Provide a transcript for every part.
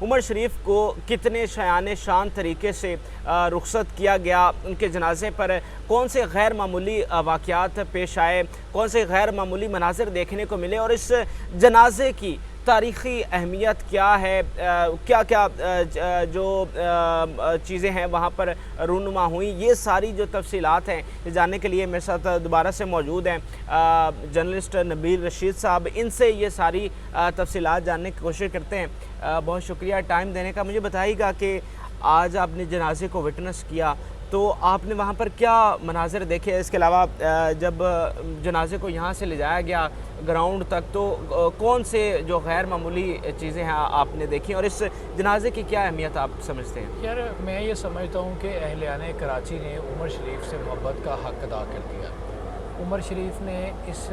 عمر شریف کو کتنے شایان شان طریقے سے رخصت کیا گیا، ان کے جنازے پر کون سے غیر معمولی واقعات پیش آئے، کون سے غیر معمولی مناظر دیکھنے کو ملے، اور اس جنازے کی تاریخی اہمیت کیا ہے، کیا کیا جو چیزیں ہیں وہاں پر رونما ہوئیں، یہ ساری جو تفصیلات ہیں جاننے کے لیے میرے ساتھ دوبارہ سے موجود ہیں جرنلسٹ نبیل رشید صاحب۔ ان سے یہ ساری تفصیلات جاننے کی کوشش کرتے ہیں۔ بہت شکریہ ٹائم دینے کا۔ مجھے بتائیے گا کہ آج آپ نے جنازے کو وٹنس کیا تو آپ نے وہاں پر کیا مناظر دیکھے، اس کے علاوہ جب جنازے کو یہاں سے لے جایا گیا گراؤنڈ تک تو کون سے جو غیر معمولی چیزیں ہیں آپ نے دیکھی، اور اس جنازے کی کیا اہمیت آپ سمجھتے ہیں؟ یار میں یہ سمجھتا ہوں کہ اہلیان کراچی نے عمر شریف سے محبت کا حق ادا کر دیا۔ عمر شریف نے اس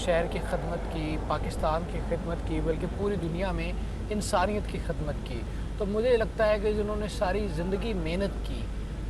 شہر کی خدمت کی، پاکستان کی خدمت کی، بلکہ پوری دنیا میں انسانیت کی خدمت کی۔ تو مجھے لگتا ہے کہ جنہوں نے ساری زندگی محنت کی،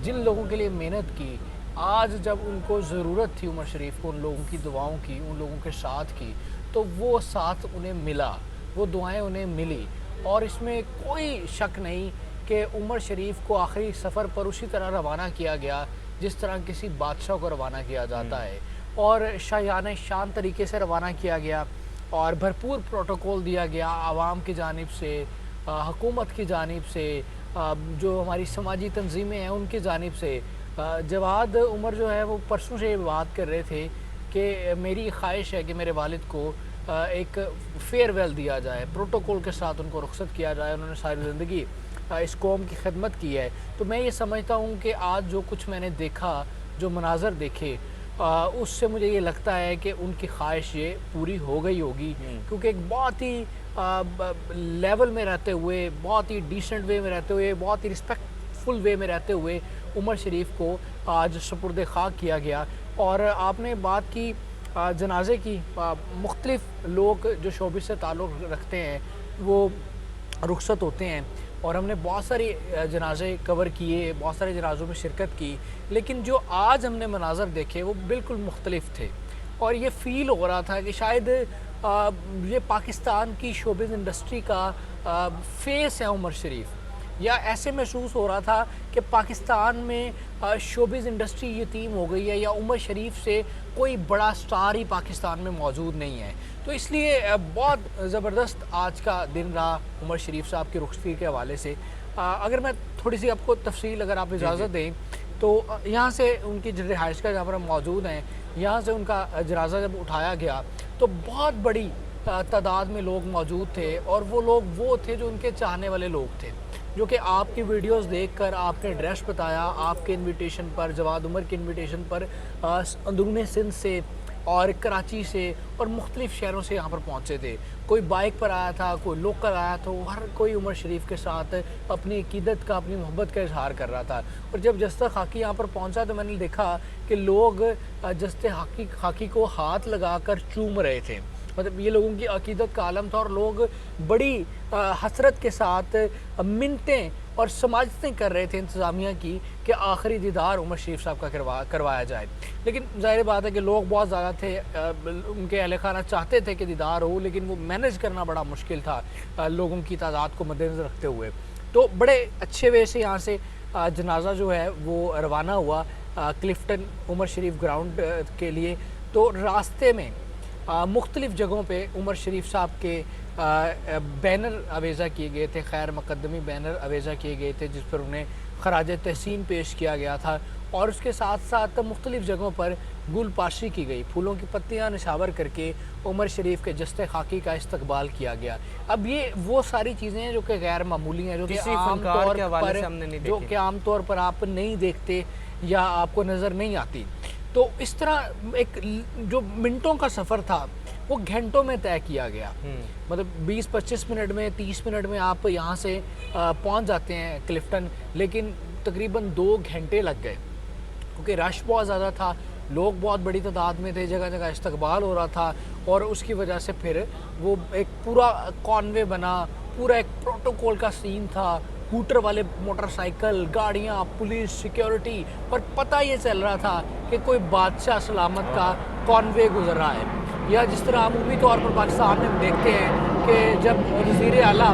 جن لوگوں کے لیے محنت کی، آج جب ان کو ضرورت تھی عمر شریف کو ان لوگوں کی دعاؤں کی، ان لوگوں کے ساتھ کی، تو وہ ساتھ انہیں ملا، وہ دعائیں انہیں ملی۔ اور اس میں کوئی شک نہیں کہ عمر شریف کو آخری سفر پر اسی طرح روانہ کیا گیا جس طرح کسی بادشاہ کو روانہ کیا جاتا ہے، اور شایان شان طریقے سے روانہ کیا گیا، اور بھرپور پروٹوکول دیا گیا عوام کی جانب سے، حکومت کی جانب سے، جو ہماری سماجی تنظیمیں ہیں ان کی جانب سے۔ جواد عمر جو ہے وہ پرسوں سے بات کر رہے تھے کہ میری خواہش ہے کہ میرے والد کو ایک فیئر ویل دیا جائے، پروٹوکول کے ساتھ ان کو رخصت کیا جائے، انہوں نے ساری زندگی اس قوم کی خدمت کی ہے۔ تو میں یہ سمجھتا ہوں کہ آج جو کچھ میں نے دیکھا، جو مناظر دیکھے، اس سے مجھے یہ لگتا ہے کہ ان کی خواہش یہ پوری ہو گئی ہوگی، کیونکہ ایک بہت ہی لیول میں رہتے ہوئے، بہت ہی ڈیسنٹ وے میں رہتے ہوئے، بہت ہی رسپیکٹ فل وے میں رہتے ہوئے عمر شریف کو آج سپرد خاک کیا گیا۔ اور آپ نے بات کی جنازے کی، مختلف لوگ جو شعبے سے تعلق رکھتے ہیں وہ رخصت ہوتے ہیں، اور ہم نے بہت ساری جنازے کور کیے، بہت سارے جنازوں میں شرکت کی، لیکن جو آج ہم نے مناظر دیکھے وہ بالکل مختلف تھے، اور یہ فیل ہو رہا تھا کہ شاید یہ پاکستان کی شوبز انڈسٹری کا فیس ہے عمر شریف، یا ایسے محسوس ہو رہا تھا کہ پاکستان میں شوبز انڈسٹری یتیم ہو گئی ہے، یا عمر شریف سے کوئی بڑا سٹار ہی پاکستان میں موجود نہیں ہے۔ تو اس لیے بہت زبردست آج کا دن رہا عمر شریف صاحب کی رخصتی کے حوالے سے۔ اگر میں تھوڑی سی آپ کو تفصیل اگر آپ اجازت دیں تو یہاں سے ان کی رہائش کا جہاں پر ہم موجود ہیں، یہاں سے ان کا جنازہ جب اٹھایا گیا تو بہت بڑی تعداد میں لوگ موجود تھے، اور وہ لوگ وہ تھے جو ان کے چاہنے والے لوگ تھے، جو کہ آپ کی ویڈیوز دیکھ کر آپ نے ایڈریس بتایا، آپ کے انویٹیشن پر، جواد عمر کے انویٹیشن پر اندرون سندھ سے اور کراچی سے اور مختلف شہروں سے یہاں پر پہنچے تھے۔ کوئی بائک پر آیا تھا، کوئی لوکل آیا تھا، ہر کوئی عمر شریف کے ساتھ اپنی عقیدت کا، اپنی محبت کا اظہار کر رہا تھا۔ اور جب جستے خاکی یہاں پر پہنچا تو میں نے دیکھا کہ لوگ جستے خاکی کو ہاتھ لگا کر چوم رہے تھے، مطلب یہ لوگوں کی عقیدت کا عالم تھا، اور لوگ بڑی حسرت کے ساتھ منتیں اور سماجتیں کر رہے تھے انتظامیہ کی کہ آخری دیدار عمر شریف صاحب کا کروایا جائے۔ لیکن ظاہر بات ہے کہ لوگ بہت زیادہ تھے، ان کے اہل خانہ چاہتے تھے کہ دیدار ہو، لیکن وہ مینیج کرنا بڑا مشکل تھا لوگوں کی تعداد کو مد نظر رکھتے ہوئے۔ تو بڑے اچھے وے سے یہاں سے جنازہ جو ہے وہ روانہ ہوا کلفٹن عمر شریف گراؤنڈ کے لیے۔ تو راستے میں مختلف جگہوں پہ عمر شریف صاحب کے بینر اویزہ کیے گئے تھے، خیر مقدمی بینر اویزہ کیے گئے تھے جس پر انہیں خراج تحسین پیش کیا گیا تھا، اور اس کے ساتھ ساتھ مختلف جگہوں پر گل پاشی کی گئی، پھولوں کی پتیاں نشاور کر کے عمر شریف کے جستے خاکی کا استقبال کیا گیا۔ اب یہ وہ ساری چیزیں ہیں جو کہ غیر معمولی ہیں، جو کہ عام طور پر آپ نہیں دیکھتے یا آپ کو نظر نہیں آتی۔ تو اس طرح ایک جو منٹوں کا سفر تھا وہ گھنٹوں میں طے کیا گیا، مطلب 20-25 منٹ میں، 30 منٹ میں آپ یہاں سے پہنچ جاتے ہیں کلفٹن، لیکن تقریباً 2 گھنٹے لگ گئے کیونکہ رش بہت زیادہ تھا، لوگ بہت بڑی تعداد میں تھے، جگہ جگہ استقبال ہو رہا تھا، اور اس کی وجہ سے پھر وہ ایک پورا کانوے بنا، پورا ایک پروٹوکول کا سین تھا، ہوٹر والے موٹر سائیکل، گاڑیاں، پولیس، سیکیورٹی، اور پتہ یہ چل رہا تھا کہ کوئی بادشاہ سلامت کا کانوے گزر رہا ہے۔ یا جس طرح عمومی طور پر پاکستان میں ہم دیکھتے ہیں کہ جب وزیر اعلیٰ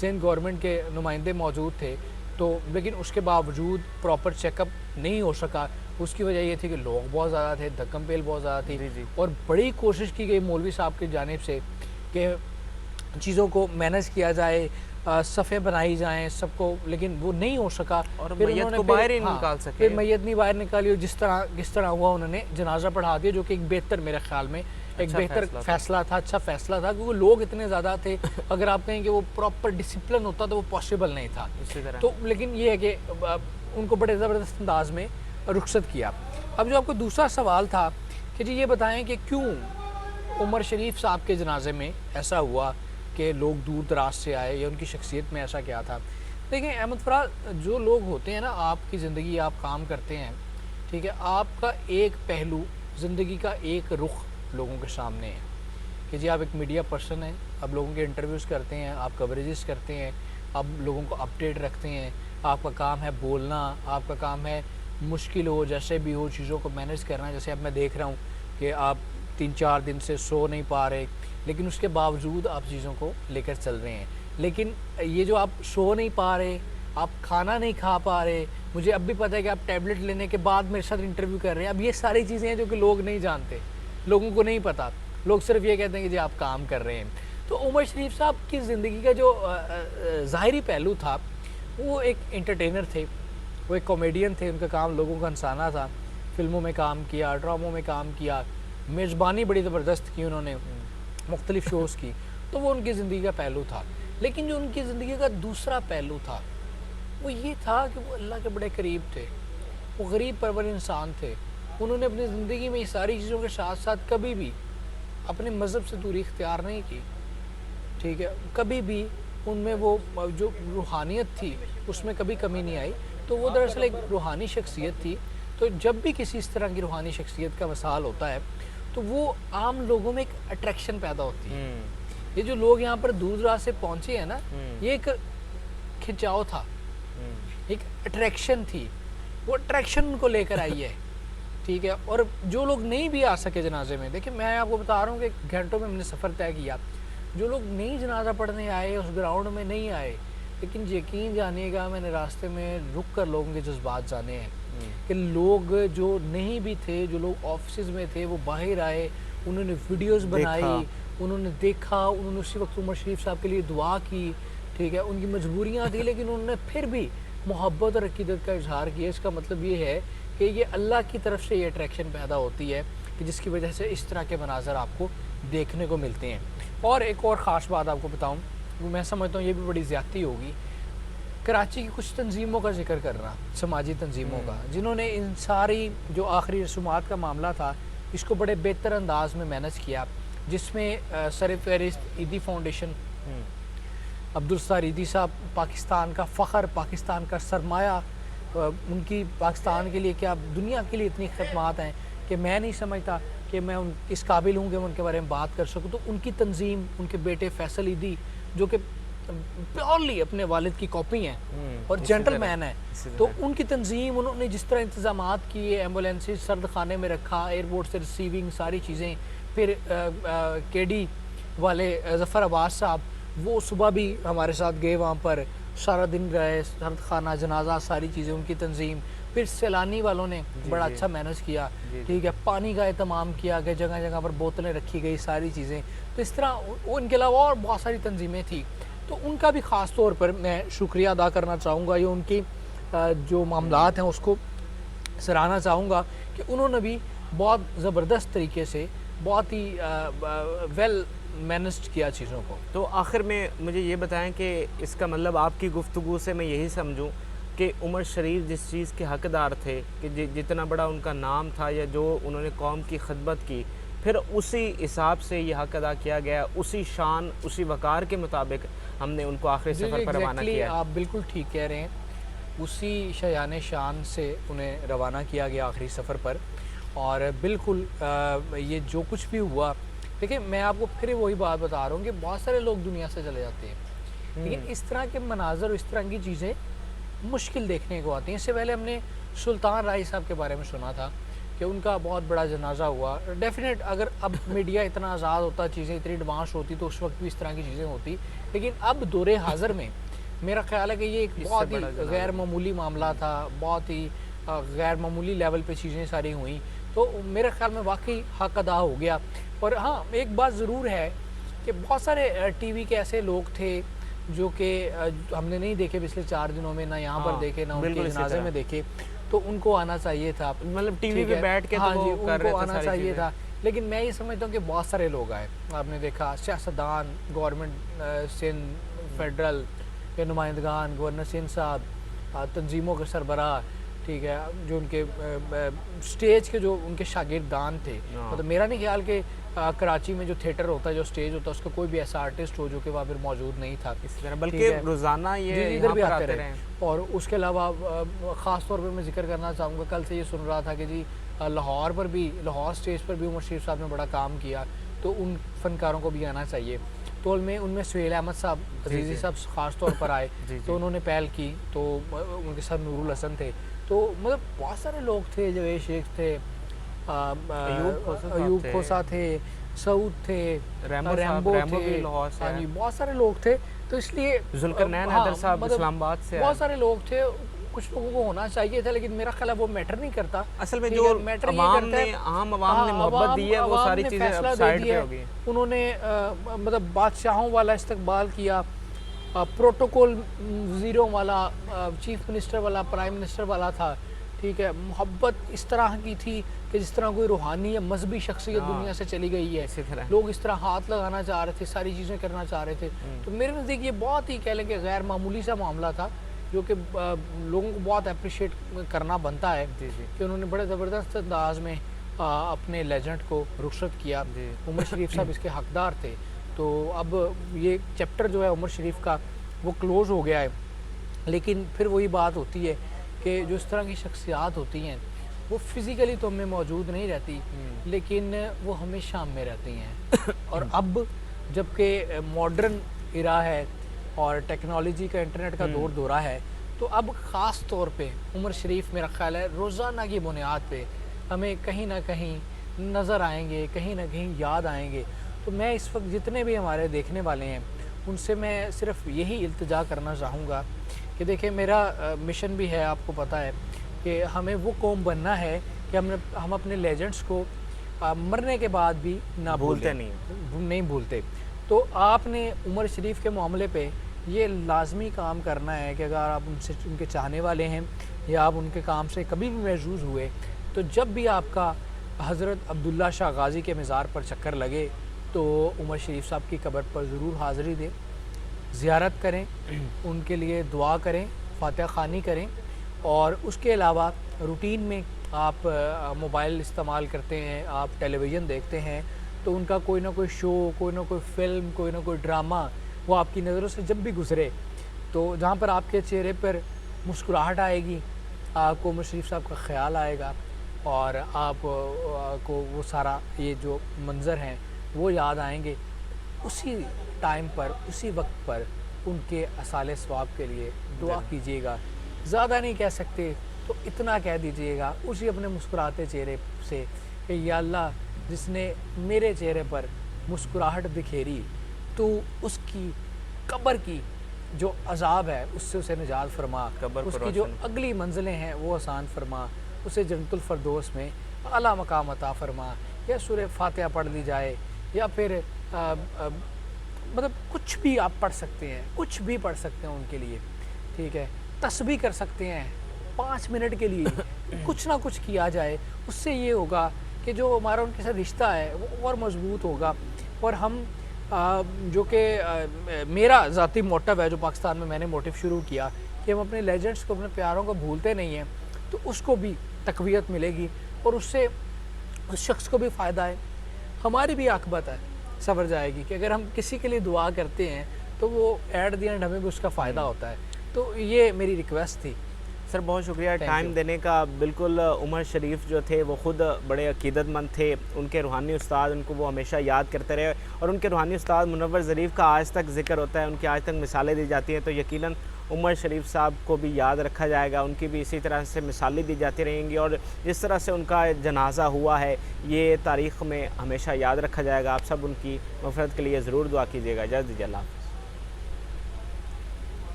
سندھ گورنمنٹ کے نمائندے موجود تھے تو لیکن اس کے باوجود پراپر چیک اپ نہیں ہو سکا. اس کی وجہ یہ تھی کہ لوگ بہت زیادہ تھے, دھکم پیل بہت زیادہ تھی, اور بڑی کوشش کی گئی مولوی صاحب کی جانب سے کہ چیزوں کو مینیج کیا جائے, صفحے بنائی جائیں سب کو, لیکن وہ نہیں ہو سکا. اور پھر میت انہوں نے کو باہر ہی نکال سکے. پھر میت نہیں باہر نکالی, اور جس طرح ہوا انہوں نے جنازہ پڑھا دیا, جو کہ ایک بہتر, میرے خیال میں ایک بہتر فیصلہ تھا, اچھا فیصلہ تھا, کیونکہ لوگ اتنے زیادہ تھے. اگر آپ کہیں کہ وہ پراپر ڈسپلن ہوتا تو وہ پاسبل نہیں تھا. تو لیکن یہ ہے کہ ان کو بڑے زبردست انداز میں رخصت کیا. اب جو آپ کو دوسرا سوال تھا کہ جی یہ بتائیں کہ کیوں عمر شریف صاحب کے جنازے میں ایسا ہوا کہ لوگ دور دراز سے آئے, یا ان کی شخصیت میں ایسا کیا تھا. دیکھیں احمد فراز, جو لوگ ہوتے ہیں نا, آپ کی زندگی, آپ کام کرتے ہیں, ٹھیک ہے, آپ کا ایک پہلو, زندگی کا ایک رخ لوگوں کے سامنے ہے کہ جی آپ ایک میڈیا پرسن ہیں, آپ لوگوں کے انٹرویوز کرتے ہیں, آپ کوریجز کرتے ہیں, آپ لوگوں کو اپڈیٹ رکھتے ہیں, آپ کا کام ہے بولنا, آپ کا کام ہے مشکل ہو جیسے بھی ہو چیزوں کو مینیج کرنا. جیسے اب میں دیکھ رہا ہوں کہ آپ 3-4 دن سے سو نہیں پا رہے, لیکن اس کے باوجود آپ چیزوں کو لے کر چل رہے ہیں. لیکن یہ جو آپ سو نہیں پا رہے, آپ کھانا نہیں کھا پا رہے, مجھے اب بھی پتہ ہے کہ آپ ٹیبلٹ لینے کے بعد میرے ساتھ انٹرویو کر رہے ہیں, اب یہ ساری چیزیں ہیں جو کہ لوگ نہیں جانتے, لوگوں کو نہیں پتہ, لوگ صرف یہ کہتے ہیں کہ جی آپ کام کر رہے ہیں. تو عمر شریف صاحب کی زندگی کا جو ظاہری پہلو تھا, وہ ایک انٹرٹینر تھے, وہ ایک کامیڈین تھے, ان کا کام لوگوں کا ہنسانا تھا. فلموں میں کام کیا, ڈراموں میں کام کیا, میزبانی بڑی زبردست کی انہوں نے, مختلف شوز کی, تو وہ ان کی زندگی کا پہلو تھا. لیکن جو ان کی زندگی کا دوسرا پہلو تھا وہ یہ تھا کہ وہ اللہ کے بڑے قریب تھے, وہ غریب پرور انسان تھے. انہوں نے اپنی زندگی میں یہ ساری چیزوں کے ساتھ ساتھ کبھی بھی اپنے مذہب سے دوری اختیار نہیں کی, ٹھیک ہے, کبھی بھی ان میں وہ جو روحانیت تھی اس میں کبھی کمی نہیں آئی. تو وہ دراصل ایک روحانی شخصیت تھی. تو جب بھی کسی اس طرح کی روحانی شخصیت کا وصال ہوتا ہے تو وہ عام لوگوں میں ایک اٹریکشن پیدا ہوتی ہے. یہ جو لوگ یہاں پر دور دراز سے پہنچے ہیں نا, یہ ایک کھنچاؤ تھا, ایک اٹریکشن تھی, وہ اٹریکشن ان کو لے کر آئی ہے, ٹھیک ہے. اور جو لوگ نہیں بھی آ سکے جنازے میں, دیکھیں میں آپ کو بتا رہا ہوں کہ گھنٹوں میں ہم نے سفر طے کیا, جو لوگ نہیں جنازہ پڑھنے آئے, اس گراؤنڈ میں نہیں آئے, لیکن یقین جانیے گا میں نے راستے میں رک کر لوگوں کے جذبات جانے ہیں کہ لوگ جو نہیں بھی تھے, جو لوگ آفسز میں تھے, وہ باہر آئے, انہوں نے ویڈیوز بنائی, انہوں نے دیکھا, انہوں نے اسی وقت عمر شریف صاحب کے لیے دعا کی, ٹھیک ہے. ان کی مجبوریاں تھیں لیکن انہوں نے پھر بھی محبت اور عقیدت کا اظہار کیا. اس کا مطلب یہ ہے کہ یہ اللہ کی طرف سے یہ اٹریکشن پیدا ہوتی ہے کہ جس کی وجہ سے اس طرح کے مناظر آپ کو دیکھنے کو ملتے ہیں. اور ایک اور خاص بات آپ کو بتاؤں, میں سمجھتا ہوں یہ بھی بڑی زیادتی ہوگی, کراچی کی کچھ تنظیموں کا ذکر کرنا, سماجی تنظیموں کا, جنہوں نے ان ساری جو آخری رسومات کا معاملہ تھا اس کو بڑے بہتر انداز میں مینیج کیا, جس میں سر فہرست عیدی فاؤنڈیشن, عبدالستار عیدی صاحب پاکستان کا فخر, پاکستان کا سرمایہ, ان کی پاکستان کے لیے کیا دنیا کے لیے اتنی خدمات ہیں کہ میں نہیں سمجھتا کہ میں اس قابل ہوں کہ میں ان کے بارے میں بات کر سکوں. تو ان کی تنظیم, ان کے بیٹے فیصل عیدی جو کہ پیورلی اپنے والد کی کاپی ہیں اور جینٹل مین ہے, تو ان کی تنظیم, انہوں نے جس طرح انتظامات کیے, ایمبولینسز سرد خانے میں رکھا, ایئرپورٹ سے ریسیونگ ساری چیزیں, پھر کے ڈی والے ظفر عباس صاحب وہ صبح بھی ہمارے ساتھ گئے, وہاں پر سارا دن رہے, سرد خانہ, جنازہ, ساری چیزیں, ان کی تنظیم. پھر سیلانی والوں نے بڑا اچھا مینیج کیا, ٹھیک ہے, پانی کا اہتمام کیا کہ جگہ جگہ پر بوتلیں رکھی گئی, ساری چیزیں. تو اس طرح ان کے علاوہ اور بہت ساری تنظیمیں تھیں, تو ان کا بھی خاص طور پر میں شکریہ ادا کرنا چاہوں گا. یہ ان کی جو معاملات ہیں اس کو سراہنا چاہوں گا کہ انہوں نے بھی بہت زبردست طریقے سے, بہت ہی ویل مینیجڈ کیا چیزوں کو. تو آخر میں مجھے یہ بتائیں کہ اس کا مطلب آپ کی گفتگو سے میں یہی سمجھوں کہ عمر شریف جس چیز کے حقدار تھے, کہ جتنا بڑا ان کا نام تھا یا جو انہوں نے قوم کی خدمت کی, پھر اسی حساب سے یہ حق ادا کیا گیا, اسی شان, اسی وقار کے مطابق ہم نے ان کو آخری سفر پر روانہ کیا ہے. آپ بالکل ٹھیک کہہ رہے ہیں, اسی شایان شان سے انہیں روانہ کیا گیا آخری سفر پر. اور بالکل یہ جو کچھ بھی ہوا, دیکھیں میں آپ کو پھر وہی بات بتا رہا ہوں کہ بہت سارے لوگ دنیا سے چلے جاتے ہیں, لیکن اس طرح کے مناظر, اس طرح کی چیزیں مشکل دیکھنے کو آتی ہیں. اس سے پہلے ہم نے سلطان رائی صاحب کے بارے میں سنا تھا کہ ان کا بہت بڑا جنازہ ہوا. ڈیفینیٹ اگر اب میڈیا اتنا آزاد ہوتا, چیزیں اتنی ایڈوانس ہوتی تو اس وقت بھی اس طرح کی چیزیں ہوتی, لیکن اب دور حاضر میں میرا خیال ہے کہ یہ ایک بہت ہی غیر معمولی معاملہ تھا, بہت ہی غیر معمولی لیول پہ چیزیں ساری ہوئیں, تو میرے خیال میں واقعی حق ادا ہو گیا. اور ہاں ایک بات ضرور ہے کہ بہت سارے ٹی وی کے ایسے لوگ تھے جو کہ ہم نے نہیں دیکھے پچھلے 4 دنوں میں, نہ یہاں پر دیکھے نہ ان کے جنازے میں دیکھے, تو ان کو آنا چاہیے تھا, مطلب ٹی وی پہ بیٹھ کے ہاں جی ان کو آنا چاہیے تھا. لیکن میں یہ سمجھتا ہوں کہ بہت سارے لوگ آئے, آپ نے دیکھا سیاستدان, گورنمنٹ سندھ, فیڈرل کے نمائندگان, گورنر سندھ صاحب, تنظیموں کے سربراہ, ٹھیک ہے, جو ان کے سٹیج کے جو ان کے شاگردان تھے. مطلب میرا نہیں خیال کہ کراچی میں جو تھیٹر ہوتا ہے, جو سٹیج ہوتا ہے, اس کا کوئی بھی ایسا آرٹسٹ ہو جو کہ وہاں پر موجود نہیں تھا اس طرح, بلکہ روزانہ یہ ادھر بھی آتے رہے. اور اس کے علاوہ خاص طور پر میں ذکر کرنا چاہوں گا, کل سے یہ سن رہا تھا کہ جی لاہور پر بھی, لاہور سٹیج پر بھی عمر شریف صاحب نے بڑا کام کیا, تو ان فنکاروں کو بھی آنا چاہیے. تو ان میں سہیل احمد صاحب, عزیزی صاحب خاص طور پر آئے, تو انہوں نے پہل کی, تو ان کے ساتھ نور الحسن تھے, تو مطلب بہت سارے لوگ تھے, جوید شیخ تھے, ایوب کھوسا تھے, سعود تھے, ریمبو تھے, ہاں جی بہت سارے لوگ تھے. تو اس لیے ذوالقرنین حیدر صاحب اسلام آباد سے بہت سارے لوگ تھے. کچھ لوگوں کو ہونا چاہیے تھا, لیکن میرا خیال ہے وہ میٹر نہیں کرتا. اصل میں جو عام عوام نے محبت دی ہے وہ ساری چیزیں اب سائیڈ پہ ہو گئی. انہوں نے مطلب بادشاہوں والا استقبال کیا, پروٹوکول زیرو والا, چیف منسٹر والا, پرائم منسٹر والا تھا, ٹھیک ہے. محبت اس طرح کی تھی کہ جس طرح کوئی روحانی یا مذہبی شخصیت دنیا سے چلی گئی ہے. لوگ اس طرح ہاتھ لگانا چاہ رہے تھے, ساری چیزیں کرنا چاہ رہے تھے. تو میرے نزدیک یہ بہت ہی کہہ لیں کہ غیر معمولی سا معاملہ تھا, جو کہ لوگوں کو بہت اپریشیٹ کرنا بنتا ہے کہ انہوں نے بڑے زبردست انداز میں اپنے لیجنڈ کو رخصت کیا. عمر شریف صاحب اس کے حقدار تھے. تو اب یہ چیپٹر جو ہے عمر شریف کا وہ کلوز ہو گیا ہے. لیکن پھر وہی بات ہوتی ہے کہ جو اس طرح کی شخصیات ہوتی ہیں وہ فزیکلی تو ہمیں موجود نہیں رہتی, لیکن وہ ہمیشہ ہم میں رہتی ہیں. اور اب جب کہ ماڈرن ایرا ہے اور ٹیکنالوجی کا, انٹرنیٹ کا دور دورہ ہے, تو اب خاص طور پہ عمر شریف میرا خیال ہے روزانہ کی بنیاد پہ ہمیں کہیں نہ کہیں نظر آئیں گے, کہیں نہ کہیں یاد آئیں گے. تو میں اس وقت جتنے بھی ہمارے دیکھنے والے ہیں ان سے میں صرف یہی التجا کرنا چاہوں گا کہ دیکھیں میرا مشن بھی ہے, آپ کو پتہ ہے کہ ہمیں وہ قوم بننا ہے کہ ہم اپنے لیجنڈس کو مرنے کے بعد بھی نہ بھولتے نہیں بھولتے. تو آپ نے عمر شریف کے معاملے پہ یہ لازمی کام کرنا ہے کہ اگر آپ ان کے چاہنے والے ہیں یا آپ ان کے کام سے کبھی بھی محظوظ ہوئے, تو جب بھی آپ کا حضرت عبداللہ شاہ غازی کے مزار پر چکر لگے تو عمر شریف صاحب کی قبر پر ضرور حاضری دیں, زیارت کریں, ان کے لیے دعا کریں, فاتحہ خوانی کریں. اور اس کے علاوہ روٹین میں آپ موبائل استعمال کرتے ہیں, آپ ٹیلی ویژن دیکھتے ہیں, تو ان کا کوئی نہ کوئی شو, کوئی نہ کوئی فلم, کوئی نہ کوئی ڈرامہ وہ آپ کی نظروں سے جب بھی گزرے, تو جہاں پر آپ کے چہرے پر مسکراہٹ آئے گی, آپ کو عمر شریف صاحب کا خیال آئے گا, اور آپ کو وہ سارا یہ جو منظر ہیں وہ یاد آئیں گے. اسی ٹائم پر, اسی وقت پر ان کے اصالِ ثواب کے لیے دعا کیجیے گا. زیادہ نہیں کہہ سکتے تو اتنا کہہ دیجیے گا اسی اپنے مسکراتے چہرے سے کہ یا اللہ, جس نے میرے چہرے پر مسکراہٹ بکھیری, تو اس کی قبر کی جو عذاب ہے اس سے اسے نجات فرما, اس کی جو اگلی منزلیں ہیں وہ آسان فرما, اسے جنت الفردوس میں اعلیٰ مقام عطا فرما. یا سورہ فاتحہ پڑھ لی جائے, یا پھر مطلب کچھ بھی آپ پڑھ سکتے ہیں, کچھ بھی پڑھ سکتے ہیں ان کے لیے, ٹھیک ہے. تسبیح کر سکتے ہیں 5 منٹ کے لیے, کچھ نہ کچھ کیا جائے. اس سے یہ ہوگا کہ جو ہمارا ان کے ساتھ رشتہ ہے وہ اور مضبوط ہوگا. اور ہم جو کہ میرا ذاتی موٹو ہے, جو پاکستان میں نے موٹو شروع کیا کہ ہم اپنے لیجنڈس کو, اپنے پیاروں کو بھولتے نہیں ہیں, تو اس کو بھی تقویت ملے گی اور اس سے اس شخص کو بھی فائدہ ہے, ہماری بھی عاقبت ہے سنور جائے گی کہ اگر ہم کسی کے لیے دعا کرتے ہیں تو وہ ایٹ دی اینڈ ہمیں بھی اس کا فائدہ ہوتا ہے. تو یہ میری ریکویسٹ تھی. سر بہت شکریہ ٹائم دینے کا. بالکل عمر شریف جو تھے وہ خود بڑے عقیدت مند تھے, ان کے روحانی استاد ان کو وہ ہمیشہ یاد کرتے رہے, اور ان کے روحانی استاد منور ظریف کا آج تک ذکر ہوتا ہے, ان کی آج تک مثالیں دی جاتی ہیں. تو یقیناً عمر شریف صاحب کو بھی یاد رکھا جائے گا، ان کی بھی اسی طرح سے مثالیں دی جاتی رہیں گی، اور جس طرح سے ان کا جنازہ ہوا ہے یہ تاریخ میں ہمیشہ یاد رکھا جائے گا۔ آپ سب ان کی مغفرت کے لیے ضرور دعا کیجیے گا۔ اجازت دیجیے، اللہ حافظ۔